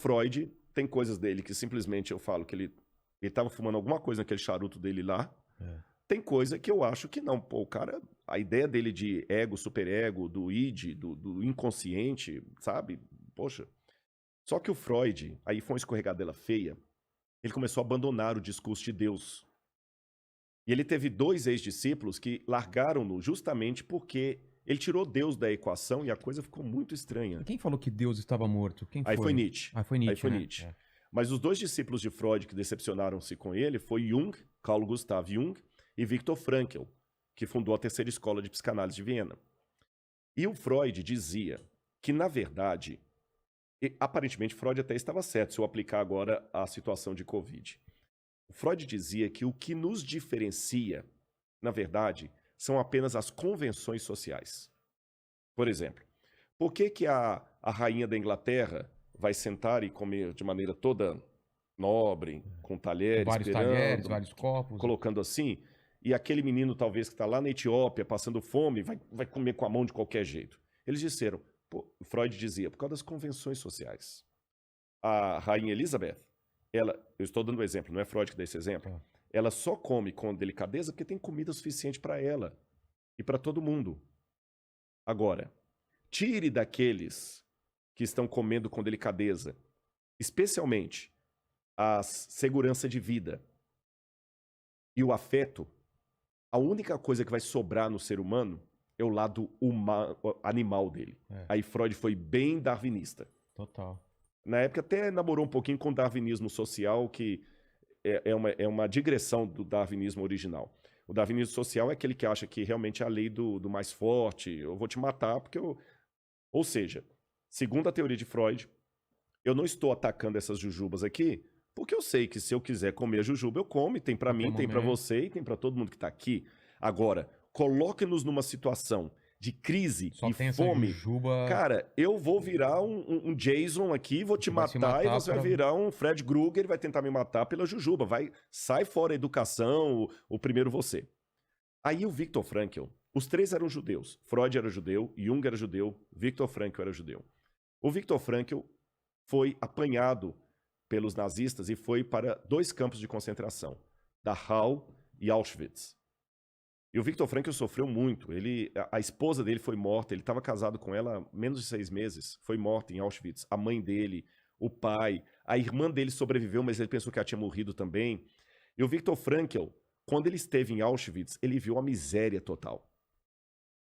Freud tem coisas dele que simplesmente eu falo que ele estava fumando alguma coisa naquele charuto dele lá. Tem coisa que eu acho que não. Pô, o cara, a ideia dele de ego, superego, do id, do inconsciente, sabe? Poxa. Só que o Freud, aí foi uma escorregadela feia, ele começou a abandonar o discurso de Deus. E ele teve 2 ex-discípulos que largaram-no justamente porque ele tirou Deus da equação e a coisa ficou muito estranha. E quem falou que Deus estava morto? Quem Aí foi? foi Nietzsche. Ah, foi Aí Nietzsche, foi né? Nietzsche. É. Mas os 2 discípulos de Freud que decepcionaram-se com ele foi Jung, Carl Gustav Jung, e Viktor Frankl, que fundou a terceira escola de psicanálise de Viena. E o Freud dizia que, na verdade, aparentemente Freud até estava certo, se eu aplicar agora a situação de Covid. O Freud dizia que o que nos diferencia, na verdade, são apenas as convenções sociais. Por exemplo, por que a rainha da Inglaterra vai sentar e comer de maneira toda nobre, com talheres, Vários esperando, talheres, vários copos. colocando assim, e aquele menino talvez que está lá na Etiópia passando fome vai comer com a mão de qualquer jeito? Eles disseram, Freud dizia, por causa das convenções sociais. A rainha Elizabeth, eu estou dando um exemplo, não é Freud que dá esse exemplo, ela só come com delicadeza porque tem comida suficiente para ela e para todo mundo. Agora, tire daqueles que estão comendo com delicadeza, especialmente a segurança de vida e o afeto, a única coisa que vai sobrar no ser humano é o lado animal dele. Aí Freud foi bem darwinista. Total. Na época até namorou um pouquinho com o darwinismo social, que é uma digressão do darwinismo original. O darwinismo social é aquele que acha que realmente é a lei do mais forte, eu vou te matar porque eu... Ou seja, segundo a teoria de Freud, eu não estou atacando essas jujubas aqui, porque eu sei que se eu quiser comer a jujuba, eu como, e tem para mim, tem para você e tem para todo mundo que está aqui. Agora, coloque-nos numa situação de crise Só e tem essa fome. jujuba. Cara, eu vou virar um Jason aqui, vou te vai se matar, e matar você vai pra- virar um Fred Krueger e vai tentar me matar pela jujuba. Sai fora a educação, o primeiro você. Aí o Viktor Frankl, os 3 eram judeus. Freud era judeu, Jung era judeu, Viktor Frankl era judeu. O Viktor Frankl foi apanhado pelos nazistas e foi para 2 campos de concentração, Dachau e Auschwitz. E o Viktor Frankl sofreu muito. A esposa dele foi morta, ele estava casado com ela há menos de 6 meses, foi morta em Auschwitz. A mãe dele, o pai, a irmã dele sobreviveu, mas ele pensou que ela tinha morrido também. E o Viktor Frankl, quando ele esteve em Auschwitz, ele viu a miséria total.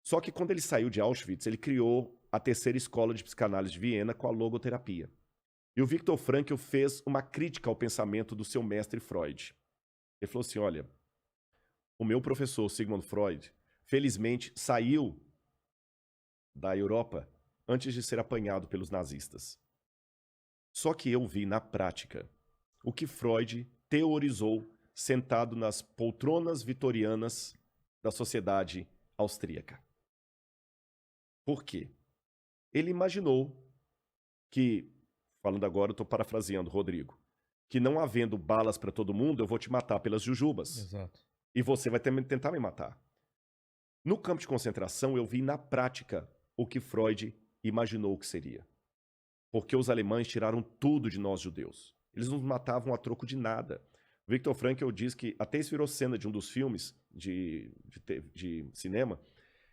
Só que quando ele saiu de Auschwitz, ele criou a terceira escola de psicanálise de Viena com a logoterapia. E o Viktor Frankl fez uma crítica ao pensamento do seu mestre Freud. Ele falou assim, olha, o meu professor Sigmund Freud, felizmente, saiu da Europa antes de ser apanhado pelos nazistas. Só que eu vi na prática o que Freud teorizou sentado nas poltronas vitorianas da sociedade austríaca. Por quê? Ele imaginou que, falando agora, eu estou parafraseando, Rodrigo, que não havendo balas para todo mundo, eu vou te matar pelas jujubas. Exato. E você vai tentar me matar. No campo de concentração, eu vi na prática o que Freud imaginou que seria. Porque os alemães tiraram tudo de nós judeus. Eles nos matavam a troco de nada. Viktor Frankl diz que, até isso virou cena de um dos filmes de cinema,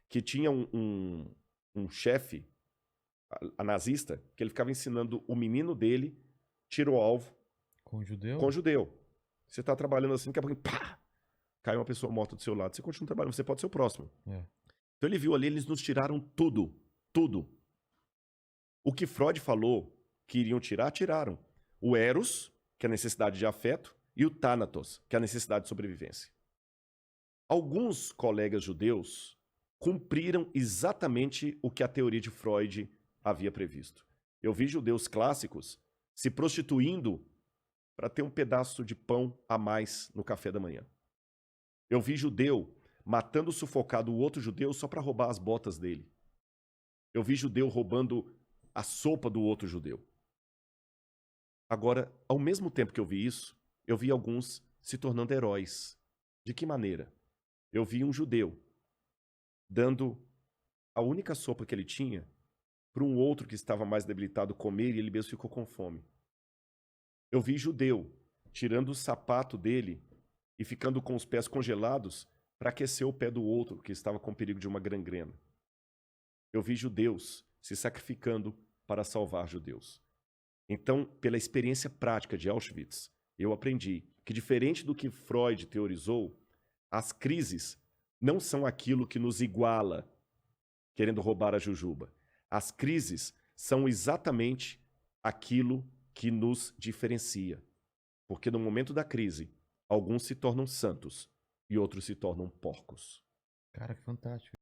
que tinha um chefe, a nazista, que ele ficava ensinando o menino dele, tiro ao alvo, Com judeu? com judeu. Você está trabalhando assim, daqui a pouco, pá! Cai uma pessoa morta do seu lado. Você continua trabalhando, você pode ser o próximo. Então ele viu ali, eles nos tiraram tudo. Tudo. O que Freud falou que iriam tirar, tiraram. O eros, que é a necessidade de afeto, e o thanatos, que é a necessidade de sobrevivência. Alguns colegas judeus cumpriram exatamente o que a teoria de Freud havia previsto. Eu vi judeus clássicos se prostituindo para ter um pedaço de pão a mais no café da manhã. Eu vi judeu matando sufocado o outro judeu só para roubar as botas dele. Eu vi judeu roubando a sopa do outro judeu. Agora, ao mesmo tempo que eu vi isso, eu vi alguns se tornando heróis. De que maneira? Eu vi um judeu dando a única sopa que ele tinha para um outro que estava mais debilitado comer e ele mesmo ficou com fome. Eu vi judeu tirando o sapato dele e ficando com os pés congelados para aquecer o pé do outro que estava com perigo de uma gangrena. Eu vi judeus se sacrificando para salvar judeus. Então, pela experiência prática de Auschwitz, eu aprendi que, diferente do que Freud teorizou, as crises não são aquilo que nos iguala, querendo roubar a jujuba. As crises são exatamente aquilo que nos diferencia. Porque no momento da crise, alguns se tornam santos e outros se tornam porcos. Cara, que fantástico.